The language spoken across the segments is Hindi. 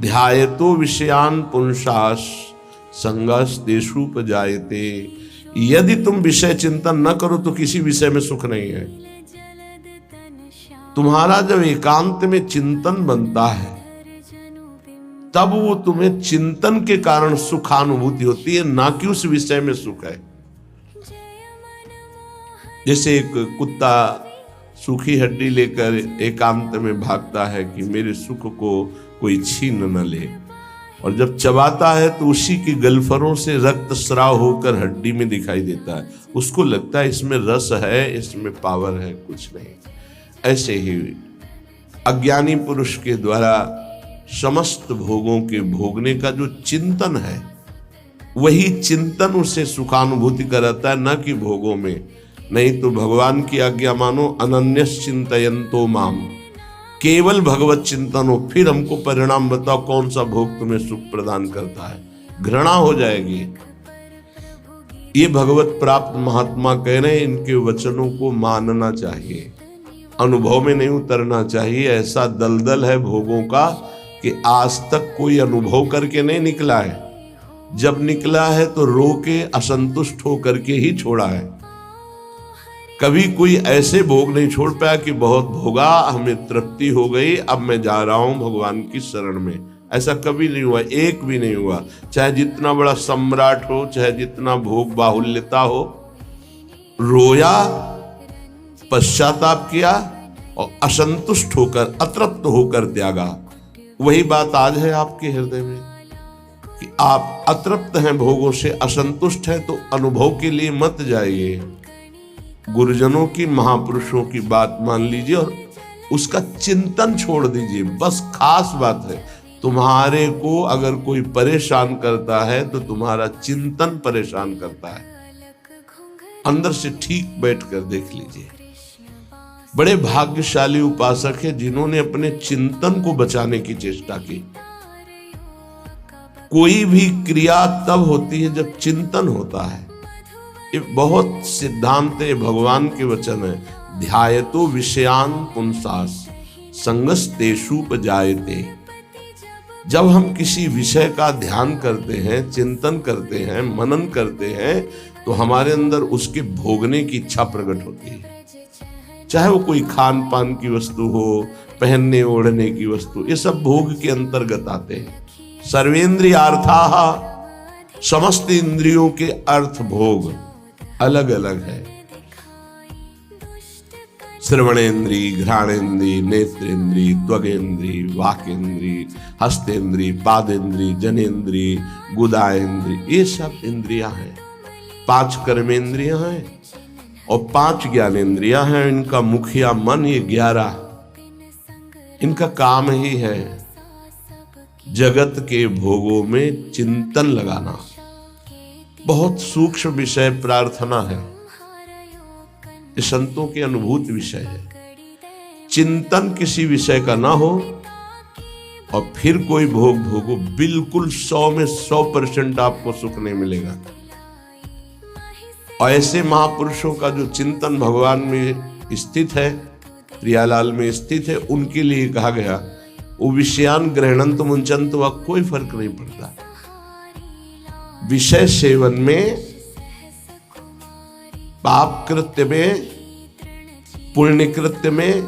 ध्यायतो विषयान पुंसास संगस तेषुपजायते। यदि तुम विषय चिंतन न करो तो किसी विषय में सुख नहीं है। तुम्हारा जब एकांत में चिंतन बनता है तब वो तुम्हें चिंतन के कारण सुखानुभूति होती है, ना कि उस विषय में सुख है। जैसे एक कुत्ता सूखी हड्डी लेकर एकांत में भागता है कि मेरे सुख को कोई छीन न ले, और जब चबाता है तो उसी की गलफरों से रक्त स्राव होकर हड्डी में दिखाई देता है। उसको लगता है इसमें रस है, इसमें पावर है, कुछ नहीं। ऐसे ही अज्ञानी पुरुष के द्वारा समस्त भोगों के भोगने का जो चिंतन है, वही चिंतन उसे सुखानुभूति कराता है, न कि भोगों में। नहीं तो भगवान की आज्ञा मानो, अनन्यस चिंतयन्तो माम, केवल भगवत चिंतन हो। फिर हमको परिणाम बताओ कौन सा भोग तुम्हें सुख प्रदान करता है। घृणा हो जाएगी। ये भगवत प्राप्त महात्मा कह रहे हैं, इनके वचनों को मानना चाहिए, अनुभव में नहीं उतरना चाहिए। ऐसा दलदल है भोगों का कि आज तक कोई अनुभव करके नहीं निकला है। जब निकला है तो रो के असंतुष्ट होकर के ही छोड़ा है। कभी कोई ऐसे भोग नहीं छोड़ पाया कि बहुत भोगा, हमें तृप्ति हो गई, अब मैं जा रहा हूं भगवान की शरण में। ऐसा कभी नहीं हुआ, एक भी नहीं हुआ। चाहे जितना बड़ा सम्राट हो, चाहे जितना भोग बाहुल्यता हो, रोया, पश्चाताप किया और असंतुष्ट होकर, अतृप्त होकर त्यागा। वही बात आज है आपके हृदय में कि आप अतृप्त हैं भोगों से, असंतुष्ट हैं, तो अनुभव के लिए मत जाइए। गुरुजनों की, महापुरुषों की बात मान लीजिए और उसका चिंतन छोड़ दीजिए। बस खास बात है, तुम्हारे को अगर कोई परेशान करता है तो तुम्हारा चिंतन परेशान करता है। अंदर से ठीक बैठकर देख लीजिए। बड़े भाग्यशाली उपासक है जिन्होंने अपने चिंतन को बचाने की चेष्टा की। कोई भी क्रिया तब होती है जब चिंतन होता है। ये बहुत सिद्धांत है, भगवान के वचन है। ध्यायतो विषयान पुंसास संगस तेषुपजायते। जब हम किसी विषय का ध्यान करते हैं, चिंतन करते हैं, मनन करते हैं, तो हमारे अंदर उसके भोगने की इच्छा प्रकट होती है। चाहे वो कोई खान पान की वस्तु हो, पहनने ओढ़ने की वस्तु, ये सब भोग के अंतर्गत आते हैं। सर्वेंद्रियार्थाः, समस्त इंद्रियों के अर्थ भोग अलग अलग है। श्रवणेन्द्री, घ्राणेन्द्री, नेत्रेन्द्री, त्वगेन्द्री, वाकेन्द्री, हस्तेन्द्री, पादेन्द्री, जनेन्द्री, गुदाएन्द्री, ये सब इंद्रियां हैं। 5 कर्मेंद्रियां हैं और 5 ज्ञानेन्द्रियां हैं। इनका मुखिया मन, ये 11, इनका काम ही है जगत के भोगों में चिंतन लगाना। बहुत सूक्ष्म विषय प्रार्थना है, ये संतों के अनुभूत विषय है। चिंतन किसी विषय का ना हो और फिर कोई भोग भोगो, बिल्कुल 100 में 100% आपको सुख नहीं मिलेगा। और ऐसे महापुरुषों का जो चिंतन भगवान में स्थित है, प्रियालाल में स्थित है, उनके लिए कहा गया वो विषयान ग्रहणंत मुंचंत, वह कोई फर्क नहीं पड़ता। विषय सेवन में, पाप कृत्य में, पुण्य कृत्य में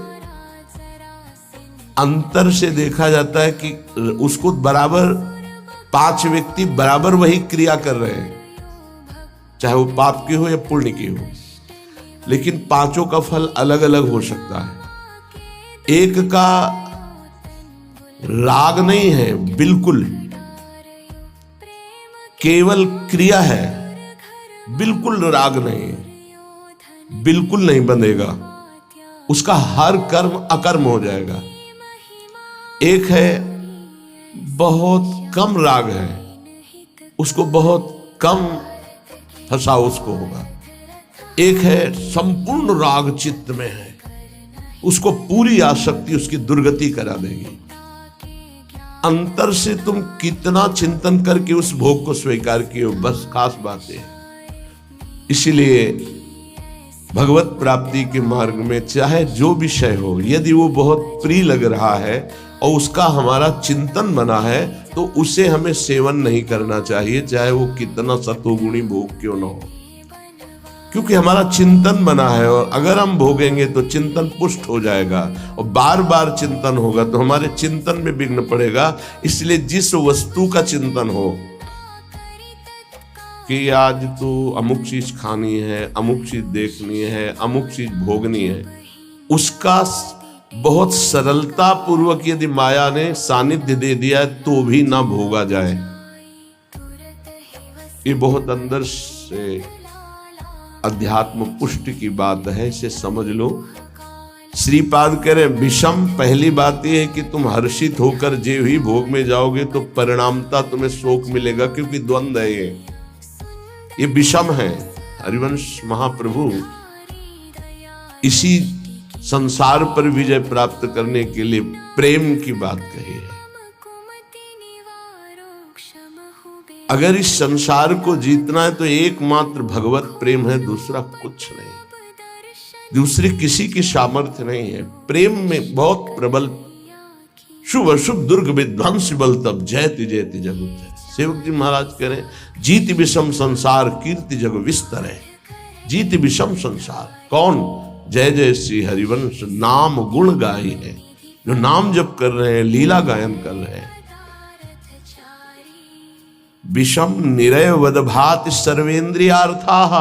अंतर से देखा जाता है कि उसको बराबर 5 व्यक्ति बराबर वही क्रिया कर रहे हैं, चाहे वो पाप की हो या पुण्य की हो, लेकिन पांचों का फल अलग अलग हो सकता है। एक का राग नहीं है, बिल्कुल केवल क्रिया है, बिल्कुल राग नहीं, बिल्कुल नहीं बंधेगा, उसका हर कर्म अकर्म हो जाएगा। एक है बहुत कम राग है, उसको बहुत कम फंसा उसको होगा। एक है संपूर्ण राग चित्त में है, उसको पूरी आसक्ति उसकी दुर्गति करा देगी। अंतर से तुम कितना चिंतन करके उस भोग को स्वीकार किए हो, बस खास बात है। इसीलिए भगवत प्राप्ति के मार्ग में चाहे जो विषय हो, यदि वो बहुत प्रिय लग रहा है और उसका हमारा चिंतन बना है तो उसे हमें सेवन नहीं करना चाहिए, चाहे वो कितना सतोगुणी भोग क्यों न हो, क्योंकि हमारा चिंतन बना है। और अगर हम भोगेंगे तो चिंतन पुष्ट हो जाएगा और बार बार चिंतन होगा तो हमारे चिंतन में विघ्न पड़ेगा। इसलिए जिस वस्तु का चिंतन हो कि आज तो अमुक चीज खानी है, अमुक चीज देखनी है, अमुक चीज भोगनी है, उसका बहुत सरलता पूर्वक यदि माया ने सानिध्य दे दिया है तो भी ना भोगा जाए। ये बहुत अंदर से अध्यात्म पुष्टि की बात है, इसे समझ लो। श्रीपाद कह रहे विषम, पहली बात यह है कि तुम हर्षित होकर जे ही भोग में जाओगे तो परिणामता तुम्हें शोक मिलेगा, क्योंकि द्वंद्व है ये विषम है। हरिवंश महाप्रभु इसी संसार पर विजय प्राप्त करने के लिए प्रेम की बात कही है। अगर इस संसार को जीतना है तो एकमात्र भगवत प्रेम है, दूसरा कुछ नहीं, दूसरी किसी की सामर्थ्य नहीं है। प्रेम में बहुत प्रबल, शुभ अशुभ दुर्ग विध्वंस बल तब जयति जयति जग उच्चै। सेवक जी महाराज कह रहे जीत विषम संसार कीर्ति जग विस्तर है। जीत विषम संसार कौन? जय जय श्री हरिवंश नाम गुण गाई है, जो नाम जप कर रहे हैं, लीला गायन कर रहे हैं। विषम निरय वदभात सर्वेन्द्रियार्थाः,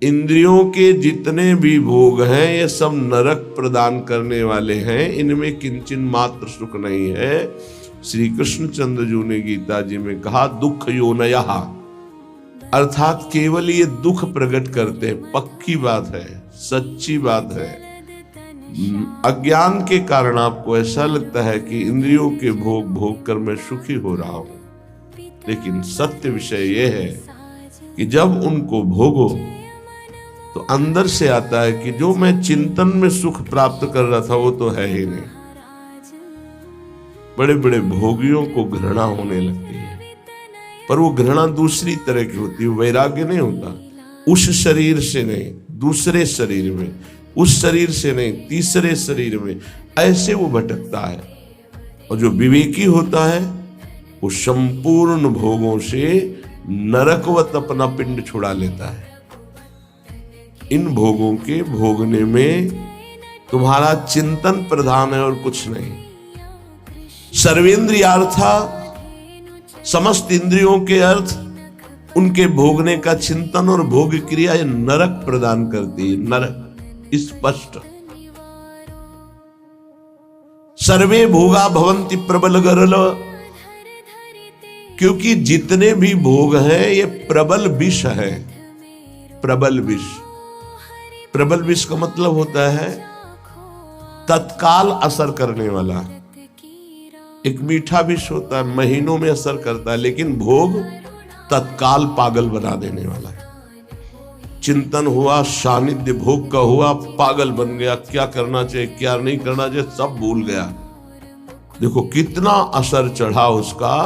इंद्रियों के जितने भी भोग हैं ये सब नरक प्रदान करने वाले हैं, इनमें किंचन मात्र सुख नहीं है। श्री कृष्णचंद्र जी ने गीता जी में कहा दुख योनयः, अर्थात केवल ये दुख प्रकट करते हैं। पक्की बात है, सच्ची बात है। अज्ञान के कारण आपको ऐसा लगता है कि इंद्रियों के भोग भोग कर मैं सुखी हो रहा हूं, लेकिन सत्य विषय यह है कि जब उनको भोगो तो अंदर से आता है कि जो मैं चिंतन में सुख प्राप्त कर रहा था वो तो है ही नहीं। बड़े बड़े भोगियों को घृणा होने लगती है, पर वो घृणा दूसरी तरह की होती है, वैराग्य नहीं होता। उस शरीर से नहीं, दूसरे शरीर में, उस शरीर से नहीं, तीसरे शरीर में, ऐसे वो भटकता है। और जो विवेकी होता है वो संपूर्ण भोगों से नरकवत अपना पिंड छुड़ा लेता है। इन भोगों के भोगने में तुम्हारा चिंतन प्रधान है और कुछ नहीं। सर्वेंद्रियार्था, समस्त इंद्रियों के अर्थ, उनके भोगने का चिंतन और भोग क्रिया ये नरक प्रदान करती है। नरक स्पष्ट। सर्वे भोगा भवंति प्रबल गरल, क्योंकि जितने भी भोग हैं ये प्रबल विष है। प्रबल विष, प्रबल विष का मतलब होता है तत्काल असर करने वाला। एक मीठा विष होता है, महीनों में असर करता है, लेकिन भोग तत्काल पागल बना देने वाला है। चिंतन हुआ, सानिध्य भोग का हुआ, पागल बन गया, क्या करना चाहिए क्या नहीं करना चाहिए सब भूल गया। देखो कितना असर चढ़ा उसका,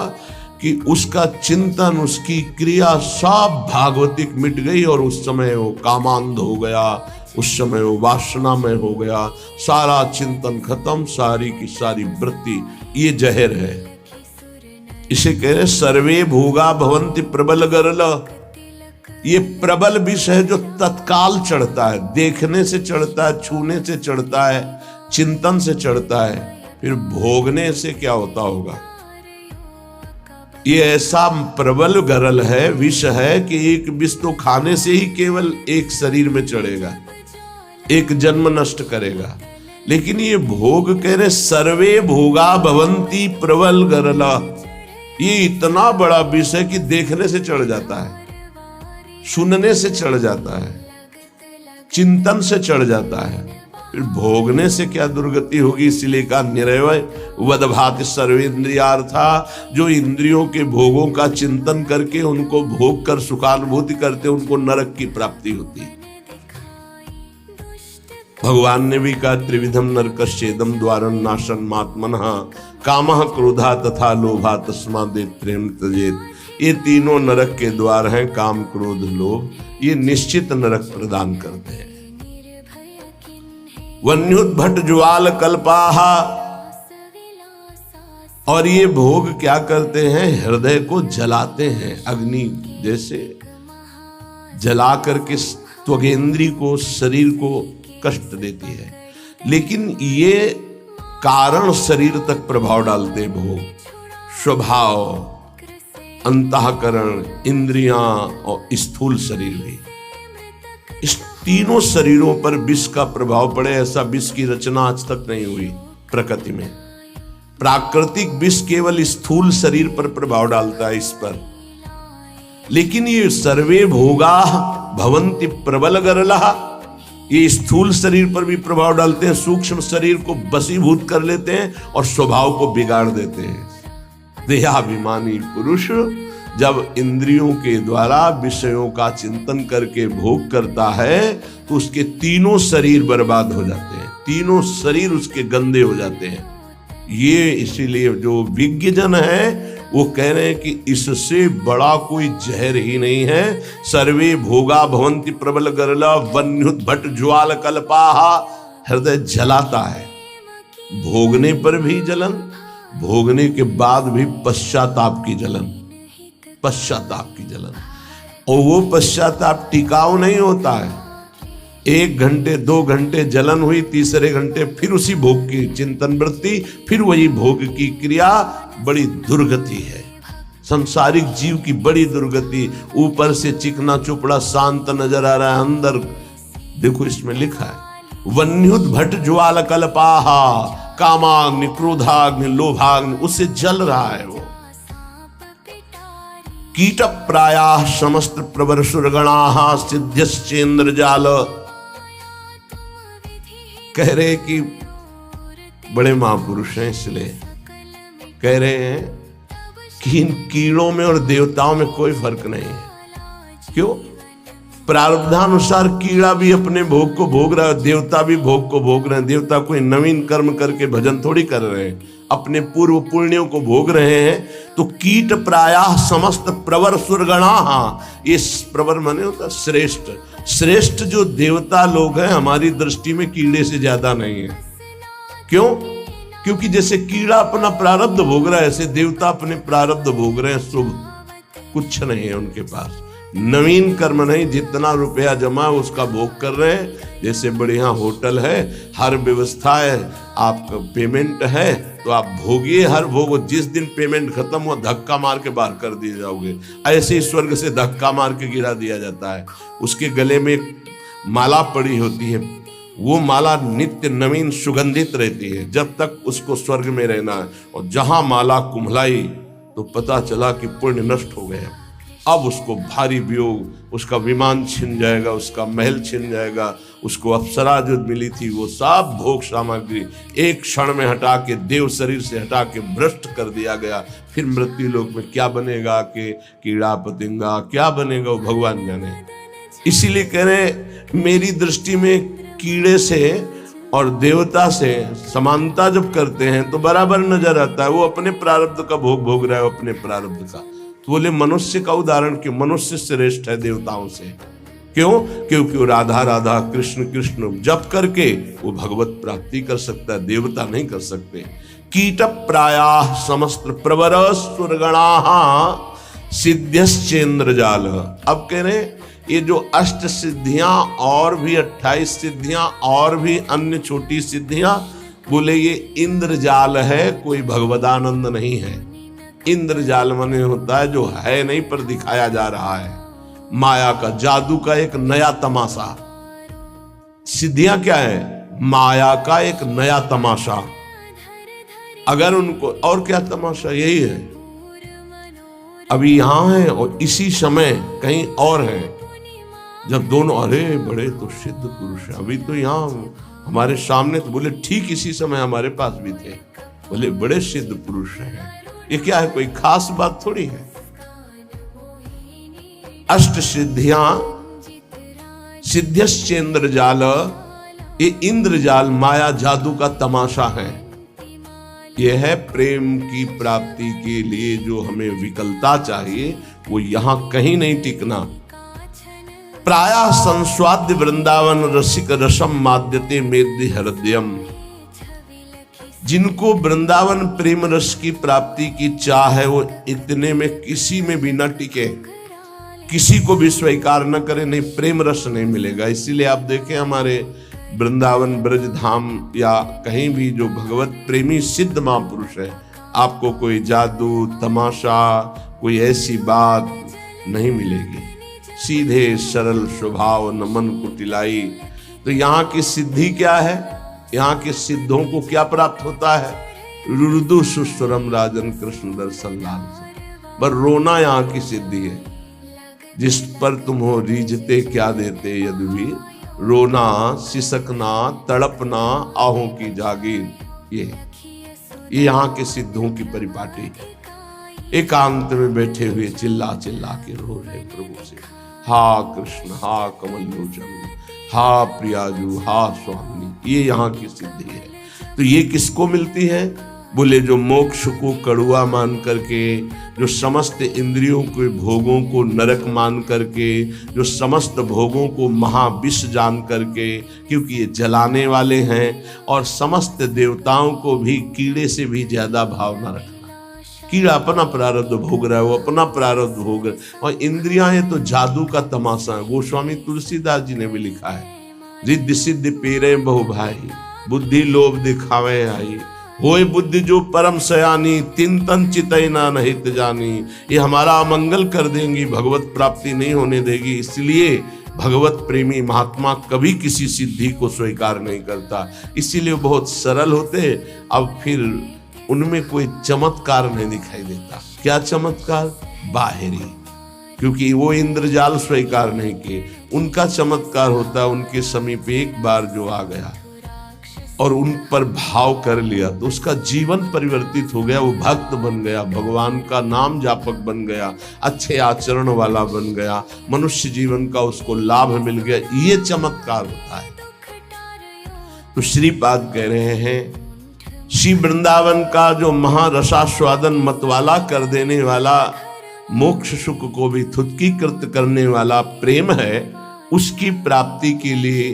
कि उसका चिंतन, उसकी क्रिया सब भागवतिक मिट गई और उस समय वो कामांध हो गया, उस समय वो वासना में हो गया, सारा चिंतन खत्म, सारी की सारी वृत्ति। ये जहर है, इसे कह रहे सर्वे भोगा भवंति प्रबल गरल। ये प्रबल विष है जो तत्काल चढ़ता है, देखने से चढ़ता है, छूने से चढ़ता है, चिंतन से चढ़ता है, फिर भोगने से क्या होता होगा। ये ऐसा प्रबल गरल है, विष है कि एक विष तो खाने से ही केवल एक शरीर में चढ़ेगा, एक जन्म नष्ट करेगा। लेकिन ये भोग कह रहे सर्वे भोगा भवंती प्रबल गरला, ये इतना बड़ा विष है कि देखने से चढ़ जाता है, सुनने से चढ़ जाता है, चिंतन से चढ़ जाता है, फिर भोगने से क्या दुर्गति होगी। इसलिए का निरवय वदभाति सर्वेन्द्रियार्था, जो इंद्रियों के भोगों का चिंतन करके उनको भोग कर सुखानुभूति करते उनको नरक की प्राप्ति होती है। भगवान ने भी कहा त्रिविधम नरकस्येदम द्वारम नाशन मात्मनः कामः क्रोधा तथा लोभा तस्मादेव प्रेम त्यजेत। ये तीनों नरक के द्वार हैं, काम क्रोध लोभ, ये निश्चित नरक प्रदान करते हैं। वन्युद्भट ज्वाल कल्पाहा, और ये भोग क्या करते हैं, हृदय को जलाते हैं, अग्नि जैसे जला करके त्वगेंद्री को, शरीर को कष्ट देती है। लेकिन ये कारण शरीर तक प्रभाव डालते भोग, स्वभाव, अंतःकरण, इंद्रियां और स्थूल शरीर भी। इस तीनों शरीरों पर विष का प्रभाव पड़े, ऐसा विष की रचना आज तक नहीं हुई प्रकृति में। प्राकृतिक विष केवल स्थूल शरीर पर प्रभाव डालता है, इस पर। लेकिन ये सर्वे भोगा भवन्ति प्रबल गरलः, ये स्थूल शरीर पर भी प्रभाव डालते हैं, सूक्ष्म शरीर को वशीभूत कर लेते हैं और स्वभाव को बिगाड़ देते हैं। देहाभिमानी पुरुष जब इंद्रियों के द्वारा विषयों का चिंतन करके भोग करता है तो उसके तीनों शरीर बर्बाद हो जाते हैं, तीनों शरीर उसके गंदे हो जाते हैं। ये इसीलिए जो विज्ञजन है वो कह रहे हैं कि इससे बड़ा कोई जहर ही नहीं है। सर्वे भोगा भवन्ति प्रबल गरला वन्युद्भट ज्वाल कल्पाहा, हृदय जलाता है, भोगने पर भी जलन, भोगने के बाद भी पश्चाताप की जलन, पश्चाताप की जलन। और वो पश्चाताप टिकाऊ नहीं होता है, 1 घंटे 2 घंटे जलन हुई, तीसरे घंटे फिर उसी भोग की चिंतन वृत्ति, फिर वही भोग की क्रिया। बड़ी दुर्गति है संसारिक जीव की, बड़ी दुर्गति। ऊपर से चिकना चुपड़ा शांत नजर आ रहा है, अंदर देखो इसमें लिखा है वन्युद्भट ज्वाल कल्पाहा, कामाग्नि क्रोधाग्नि लोभाग्नि, उससे जल रहा है वो। कीट प्रायाः समस्त प्रवर सुरगणाः सिद्ध्यश्चेन्द्र जाल, कह रहे कि बड़े महापुरुष हैं, इसलिए कह रहे हैं कि इन कीड़ों में और देवताओं में कोई फर्क नहीं है। क्यों? प्रारब्धानुसार कीड़ा भी अपने भोग को भोग रहा है, देवता भी भोग को भोग रहे हैं। देवता कोई नवीन कर्म करके भजन थोड़ी कर रहे हैं, अपने पूर्व पुण्यों को भोग रहे हैं। तो कीट प्रायः समस्त प्रवर सुरगणाः, ये प्रवर माने होता श्रेष्ठ, श्रेष्ठ जो देवता लोग हैं हमारी दृष्टि में कीड़े से ज्यादा नहीं है। क्यों? क्योंकि जैसे कीड़ा अपना प्रारब्ध भोग रहा है, ऐसे देवता अपने प्रारब्ध भोग रहे हैं। शुभ कुछ नहीं है उनके पास, नवीन कर्म नहीं, जितना रुपया जमा उसका भोग कर रहे हैं। जैसे बढ़िया होटल है, हर व्यवस्था है, आपका पेमेंट है तो आप भोगिए हर भोग। जिस दिन पेमेंट खत्म हुआ धक्का मार के बाहर कर दिए जाओगे। ऐसे ही स्वर्ग से धक्का मार के गिरा दिया जाता है। उसके गले में एक माला पड़ी होती है, वो माला नित्य नवीन सुगंधित रहती है जब तक उसको स्वर्ग में रहना है। और जहां माला कुम्हलाई तो पता चला कि पुण्य नष्ट हो गया। अब उसको भारी वियोग, उसका विमान छिन जाएगा, उसका महल छिन जाएगा, उसको अप्सरा जो मिली थी वो सब भोग सामग्री एक क्षण में हटा के, देव शरीर से हटा के भ्रष्ट कर दिया गया। फिर मृत्यु लोक में क्या बनेगा कि कीड़ा पतिंगा क्या बनेगा वो भगवान जाने। इसीलिए कह रहे मेरी दृष्टि में कीड़े से और देवता से समानता जब करते हैं तो बराबर नजर आता है। वो अपने प्रारब्ध का भोग भोग रहा है, अपने प्रारब्ध का। तो बोले मनुष्य का उदाहरण क्यों? मनुष्य श्रेष्ठ है देवताओं से। क्यों? क्योंकि वो राधा राधा कृष्ण कृष्ण जप करके वो भगवत प्राप्ति कर सकता है, देवता नहीं कर सकते। कीट प्रायाः समस्त प्रवर सुरगणाः सिद्ध्यश्चेन्द्र जाल। अब कह रहे ये जो अष्ट सिद्धियां और भी 28 सिद्धियां और भी अन्य छोटी सिद्धियां, बोले ये इंद्रजाल है, कोई भगवदानंद नहीं है। इंद्रजाल माने होता है जो है नहीं पर दिखाया जा रहा है, माया का, जादू का एक नया तमाशा। सिद्धियां क्या है? माया का एक नया तमाशा। अगर उनको और क्या तमाशा, यही है अभी यहां है और इसी समय कहीं और है। जब दोनों अरे बड़े तो सिद्ध पुरुष है, अभी तो यहाँ हमारे सामने, तो बोले ठीक इसी समय हमारे पास भी थे, बोले बड़े सिद्ध पुरुष हैं। ये क्या है? कोई खास बात थोड़ी है। अष्ट सिद्धियां सिद्ध्यश्चेन्द्र जाल, ये इंद्रजाल माया जादू का तमाशा है। यह है प्रेम की प्राप्ति के लिए जो हमें विकलता चाहिए, वो यहां कहीं नहीं टिकना। प्रायः संस्वाद्य वृंदावन रसिक रसम माद्यते मेद्य हृदयम। जिनको वृंदावन प्रेम रस की प्राप्ति की चाह है, वो इतने में किसी में भी न टिके, किसी को भी स्वीकार न करे, नहीं प्रेम रस नहीं मिलेगा। इसीलिए आप देखें हमारे वृंदावन ब्रज धाम या कहीं भी जो भगवत प्रेमी सिद्ध महापुरुष है, आपको कोई जादू तमाशा कोई ऐसी बात नहीं मिलेगी। सीधे सरल स्वभाव, नमन कुटिलाई। तो यहाँ की सिद्धि क्या है? यहाँ के सिद्धों को क्या प्राप्त होता है? रुदु सुस्वरम राजन कृष्ण दर्शन लाल से। पर रोना यहाँ की सिद्धि है। जिस पर तुम हो रीझते क्या देते यदुवीर, रोना सिसकना तड़पना आहों की जागीर, ये यहाँ के सिद्धों की परिपाटी है। एकांत में बैठे हुए चिल्ला चिल्ला के रो रहे प्रभु से, हा कृष्ण, हा कमल लोचन, हा प्रियाजू, हा स्वामी। ये यहाँ की सिद्धि है। तो ये किसको मिलती है? बोले जो मोक्ष को कड़ुआ मान करके, जो समस्त इंद्रियों के भोगों को नरक मान करके, जो समस्त भोगों को महाविष जान करके, क्योंकि ये जलाने वाले हैं, और समस्त देवताओं को भी कीड़े से भी ज्यादा भाव न रखना। कीड़ा अपना प्रारब्ध भोग रहा है, वो अपना प्रारब्ध भोग रहा है, और इंद्रियां हैं तो जादू का तमाशा है। गोस्वामी तुलसीदास जी ने भी लिखा है, रिद्धि सिद्धि पेरे बहु भाई, बुद्धि लोभ दिखावे आई, होए बुद्धि जो परम सयानी, तिन तन चितई ना नहित जानी। ये हमारा अमंगल कर देंगी, भगवत प्राप्ति नहीं होने देगी। इसलिए भगवत प्रेमी महात्मा कभी किसी सिद्धि को स्वीकार नहीं करता। इसीलिए बहुत सरल होते। अब फिर उनमें कोई चमत्कार नहीं दिखाई देता। क्या चमत्कार? बाहरी, क्योंकि वो इंद्रजाल स्वीकार नहीं किए। उनका चमत्कार होता है उनके समीप एक बार जो आ गया और उन पर भाव कर लिया, तो उसका जीवन परिवर्तित हो गया, वो भक्त बन गया, भगवान का नाम जापक बन गया, अच्छे आचरण वाला बन गया, मनुष्य जीवन का उसको लाभ मिल गया। ये चमत्कार होता है। तो श्रीपाद कह रहे हैं, श्री वृंदावन का जो महारसास्वादन मतवाला कर देने वाला, मोक्ष सुख को भी थुत्कीकृत करने वाला प्रेम है, उसकी प्राप्ति के लिए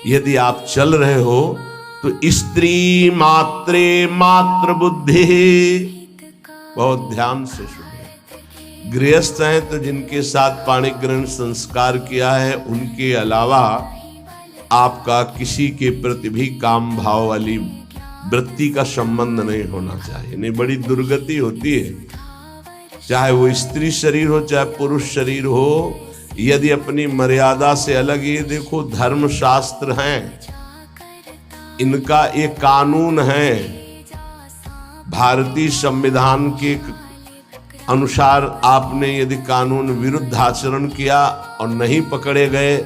यदि आप चल रहे हो तो स्त्री मात्रे मात्र बुद्धि, बहुत ध्यान से सुनिए। गृहस्थ हैं तो जिनके साथ पाणी ग्रहण संस्कार किया है, उनके अलावा आपका किसी के प्रति भी काम भाव वाली वृत्ति का संबंध नहीं होना चाहिए, नहीं बड़ी दुर्गति होती है। चाहे वो स्त्री शरीर हो चाहे पुरुष शरीर हो, यदि अपनी मर्यादा से अलग, ये देखो धर्म शास्त्र हैं, इनका एक कानून है। भारतीय संविधान के अनुसार आपने यदि कानून विरुद्ध आचरण किया और नहीं पकड़े गए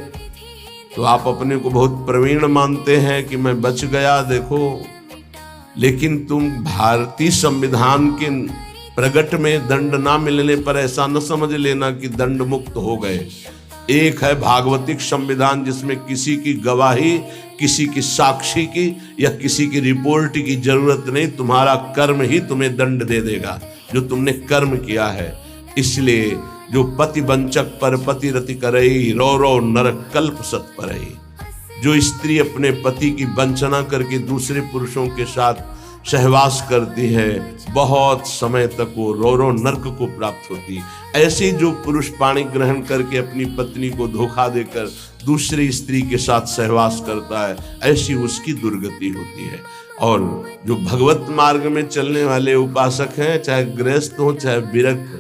तो आप अपने को बहुत प्रवीण मानते हैं कि मैं बच गया, देखो। लेकिन तुम भारतीय संविधान के प्रगट में दंड ना मिलने पर ऐसा न समझ लेना कि दंड मुक्त हो गए। एक है भागवतिक संविधान, जिसमें किसी की गवाही, किसी की साक्षी की या किसी की रिपोर्ट की जरूरत नहीं, तुम्हारा कर्म ही तुम्हें दंड दे देगा जो तुमने कर्म किया है। इसलिए जो पति वंचक पर पति रति करई, रो रो नरक कल्प सत परई। जो स्त्री अपने पति की वंचना करके दूसरे पुरुषों के साथ सहवास करती है, बहुत समय तक वो रो रो नरक को प्राप्त होती। ऐसे जो पुरुष पाणी ग्रहण करके अपनी पत्नी को धोखा देकर दूसरी स्त्री के साथ सहवास करता है, ऐसी उसकी दुर्गति होती है। और जो भगवत मार्ग में चलने वाले उपासक हैं, चाहे गृहस्थ हो चाहे विरक्त,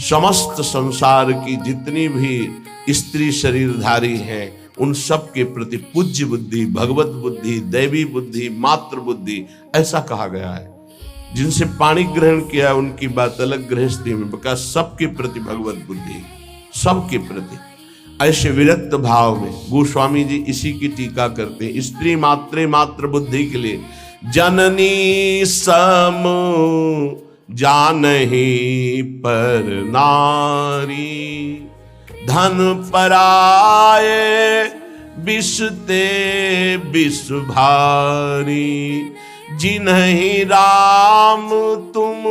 समस्त संसार की जितनी भी स्त्री शरीरधारी हैं, उन सब के प्रति पूज्य बुद्धि, भगवत बुद्धि, दैवी बुद्धि, मातृ बुद्धि, ऐसा कहा गया है। जिनसे पाणी ग्रहण किया उनकी बात अलग, गृहस्थी में बका सबके प्रति भगवत बुद्धि, सबके प्रति। ऐसे विरक्त भाव में गोस्वामी जी इसी की टीका करते हैं। स्त्री मात्रे मात्र बुद्धि के लिए जननी सम जानहि पर नारी, धन पराए विषते विष भारी, जिन्हीं राम तुम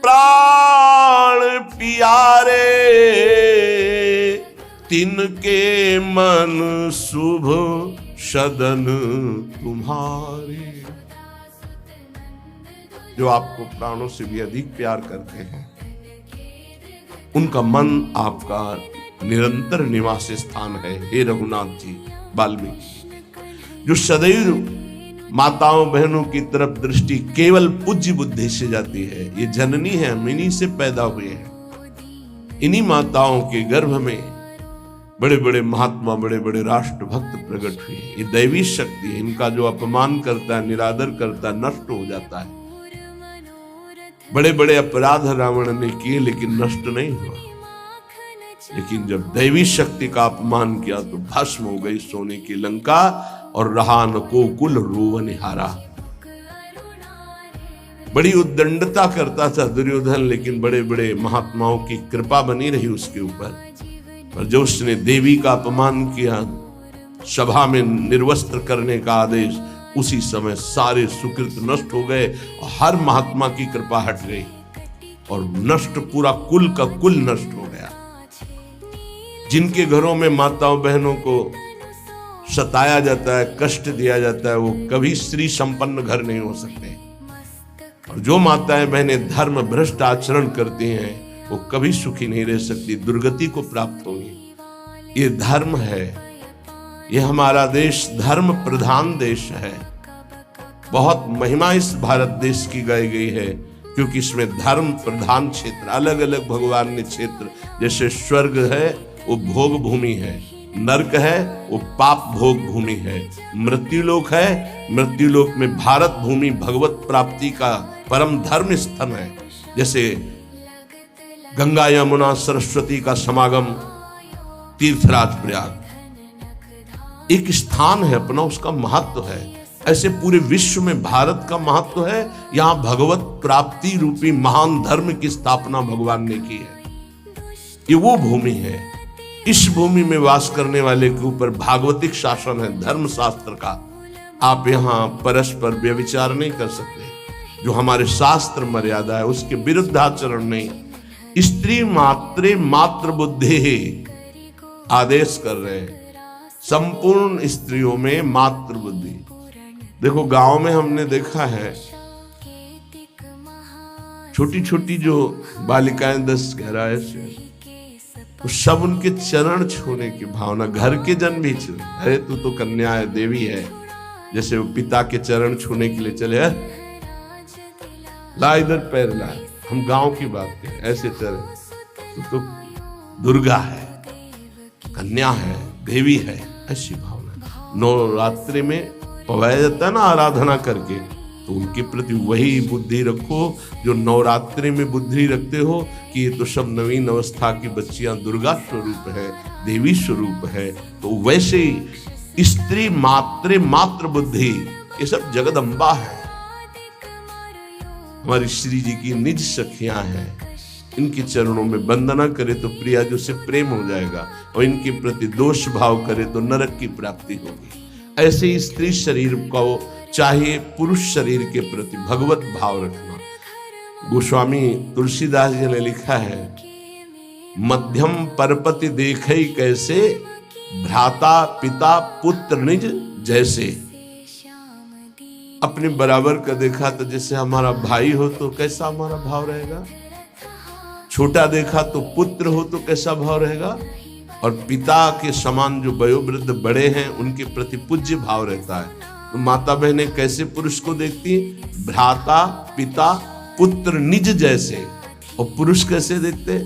प्राण प्यारे, तिनके मन शुभ सदन तुम्हारे। जो आपको प्राणों से भी अधिक प्यार करते हैं, उनका मन आपका निरंतर निवास स्थान है। हे रघुनाथ जी वाल्मीकि, जो सदैव माताओं बहनों की तरफ दृष्टि केवल पूज्य बुद्धि से जाती है। ये जननी है, हम इन्हीं से पैदा हुए हैं। इन्हीं माताओं के गर्भ में बड़े बड़े महात्मा, बड़े बड़े राष्ट्र भक्त प्रकट हुए। ये दैवी शक्ति है। इनका जो अपमान करता है, निरादर करता है, नष्ट हो जाता है। बड़े बड़े अपराध रावण ने किए लेकिन नष्ट नहीं हुआ। लेकिन जब दैवी शक्ति का अपमान किया तो भस्म हो गई सोने की लंका, और रहा न को कुल रोवनिहारा। बड़ी उद्दंडता करता था दुर्योधन, लेकिन बड़े बड़े महात्माओं की कृपा बनी रही उसके ऊपर। और जब उसने देवी का अपमान किया, सभा में निर्वस्त्र करने का आदेश, उसी समय सारे सुकृत नष्ट हो गए और हर महात्मा की कृपा हट गई और नष्ट, पूरा कुल का कुल नष्ट हो गया। जिनके घरों में माताओं बहनों को सताया जाता है, कष्ट दिया जाता है, वो कभी श्री संपन्न घर नहीं हो सकते। और जो माताएं बहनें धर्म भ्रष्ट आचरण करती हैं, वो कभी सुखी नहीं रह सकती, दुर्गति को प्राप्त होगी। ये धर्म है। ये हमारा देश धर्म प्रधान देश है। बहुत महिमा इस भारत देश की गाई गई है, क्योंकि इसमें धर्म प्रधान क्षेत्र, अलग अलग भगवान ने क्षेत्र, जैसे स्वर्ग है वो भोग भूमि है, नरक है वो पाप भोग भूमि है, मृत्युलोक है, मृत्युलोक में भारत भूमि भगवत प्राप्ति का परम धर्म स्थल है। जैसे गंगा यमुना सरस्वती का समागम तीर्थराज प्रयाग एक स्थान है अपना, उसका महत्व है। ऐसे पूरे विश्व में भारत का महत्व है। यहां भगवत प्राप्ति रूपी महान धर्म की स्थापना भगवान ने की है। ये वो भूमि है। इस भूमि में वास करने वाले के ऊपर भागवतिक शासन है, धर्म शास्त्र का। आप यहां परस्पर व्यभिचार नहीं कर सकते। जो हमारे शास्त्र मर्यादा है उसके विरुद्ध आचरण नहीं। स्त्री मात्रे मात्र बुद्धि आदेश कर रहे हैं। संपूर्ण स्त्रियों में मातृ बुद्धि। देखो गांव में हमने देखा है, छोटी छोटी जो बालिकाएं 10-11 ऐसे, तो सब उनके चरण छूने की भावना, घर के जन भी छू, अरे तू तो कन्या है, देवी है। जैसे वो पिता के चरण छूने के लिए चले, ला इधर पैर ला, हम गांव की बात करें, ऐसे चरण तो दुर्गा है, कन्या है, देवी है, ऐसी भावना। नवरात्रि में पवाया जाता है ना आराधना करके, तो उनके प्रति वही बुद्धि रखो जो नवरात्रि में बुद्धि रखते हो कि ये तो सब नवीन अवस्था की बच्चियां दुर्गा स्वरूप है, देवी स्वरूप है। तो वैसे ही स्त्री मात्र मात्र बुद्धि, ये सब जगदम्बा है, हमारी श्री जी की निज सखियां हैं। इनके चरणों में वंदना करे तो प्रिया जो से प्रेम हो जाएगा, और इनके प्रति दोष भाव करे तो नरक की प्राप्ति होगी। ऐसे ही स्त्री शरीर को चाहे पुरुष शरीर के प्रति भगवत भाव रखना। गोस्वामी तुलसीदास जी ने लिखा है, मध्यम परपति देखे कैसे, भ्राता पिता पुत्र निज जैसे। अपने बराबर का देखा तो जैसे हमारा भाई हो तो कैसा हमारा भाव रहेगा, छोटा देखा तो पुत्र हो तो कैसा भाव रहेगा, और पिता के समान जो वयोवृद्ध बड़े हैं उनके प्रति पूज्य भाव रहता है। तो माता बहनें कैसे पुरुष को देखती हैं, भ्राता पिता पुत्र निज जैसे। और पुरुष कैसे देखते,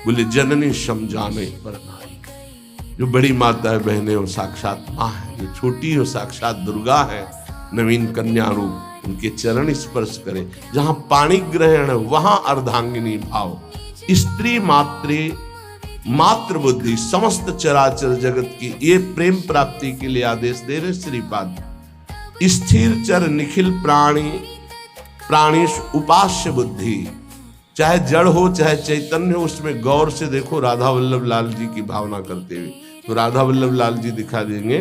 बोले जननी समझाने पर नारी। जो बड़ी माता बहनें वो साक्षात माँ है, जो छोटी हो साक्षात दुर्गा है, नवीन कन्या रूप। उनके चरण स्पर्श करें। जहां पाणी ग्रहण है वहां अर्धांगिनी भाव। स्त्री मात्रे मात्र बुद्धि, समस्त चराचर जगत की ये प्रेम प्राप्ति के लिए आदेश दे रहे श्रीपाद। स्थिर चर निखिल प्राणी प्राणीश उपास्य बुद्धि। चाहे जड़ हो चाहे चैतन्य हो, उसमें गौर से देखो। राधा वल्लभ लाल जी की भावना करते हुए तो राधा वल्लभ लाल जी दिखा देंगे,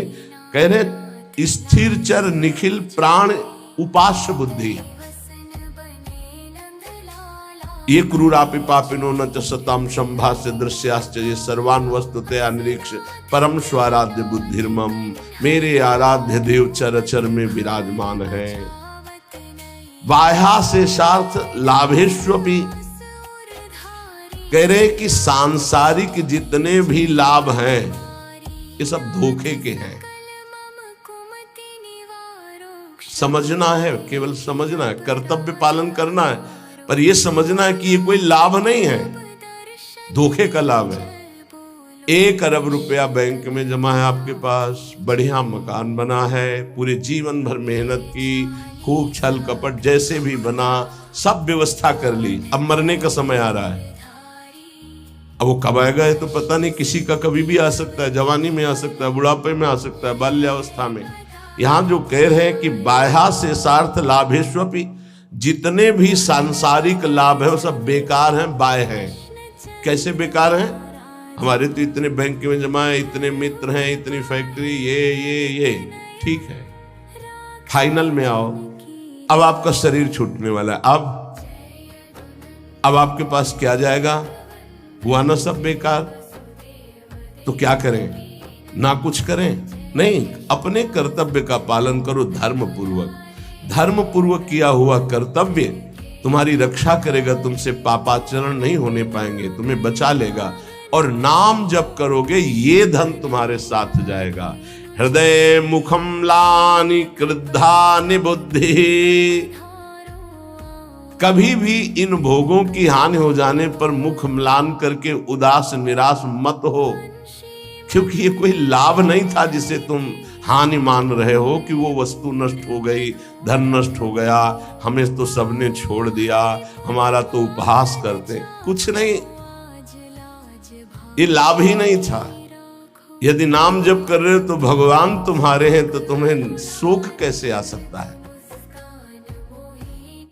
कह रहे स्थिर चर निखिल प्राण उपास्य बुद्धि। ये क्रूरापि पापिनो न च सताम संभाष्य दृश्याश्च ये सर्वान वस्तुतया निरीक्ष परम स्वाराध्य बुद्धिर्मम। मेरे आराध्य देव चर चर में विराजमान है। बाह्या से सार्थ लाभेश्वपि, कह रहे कि सांसारिक जितने भी लाभ हैं ये सब धोखे के हैं। समझना है, केवल समझना है, कर्तव्य पालन करना है, पर यह समझना है कि ये कोई लाभ नहीं है, धोखे का लाभ है। 1 अरब रुपया बैंक में जमा है आपके पास, बढ़िया मकान बना है, पूरे जीवन भर मेहनत की, खूब छल कपट जैसे भी बना, सब व्यवस्था कर ली। अब मरने का समय आ रहा है। अब वो कब आएगा ये तो पता नहीं, किसी का कभी भी आ सकता है, जवानी में आ सकता है, बुढ़ापे में आ सकता है, बाल्यावस्था में। यहां जो कह रहे हैं कि बाह्या से सार्थ लाभेश्वपि, जितने भी सांसारिक लाभ है वो सब बेकार हैं, बाय हैं। कैसे बेकार हैं? हमारे तो इतने बैंक में जमा है, इतने मित्र हैं, इतनी फैक्ट्री, ये ठीक है। फाइनल में आओ, अब आपका शरीर छूटने वाला है। अब आपके पास क्या जाएगा? हुआ ना सब बेकार। तो क्या करें? ना कुछ करें? नहीं, अपने कर्तव्य का पालन करो धर्म पूर्वक। धर्म पूर्वक किया हुआ कर्तव्य तुम्हारी रक्षा करेगा, तुमसे पापाचरण नहीं होने पाएंगे, तुम्हें बचा लेगा। और नाम जप करोगे ये धन तुम्हारे साथ जाएगा। हृदय मुखम लानि क्रुद्धानि बुद्धि, कभी भी इन भोगों की हानि हो जाने पर मुख म्लान करके उदास निराश मत हो, क्योंकि ये कोई लाभ नहीं था जिसे तुम हानि मान रहे हो कि वो वस्तु नष्ट हो गई, धन नष्ट हो गया, हमें तो सबने छोड़ दिया, हमारा तो उपहास करते। कुछ नहीं, ये लाभ ही नहीं था। यदि नाम जप कर रहे हो तो भगवान तुम्हारे हैं, तो तुम्हें शोक कैसे आ सकता है?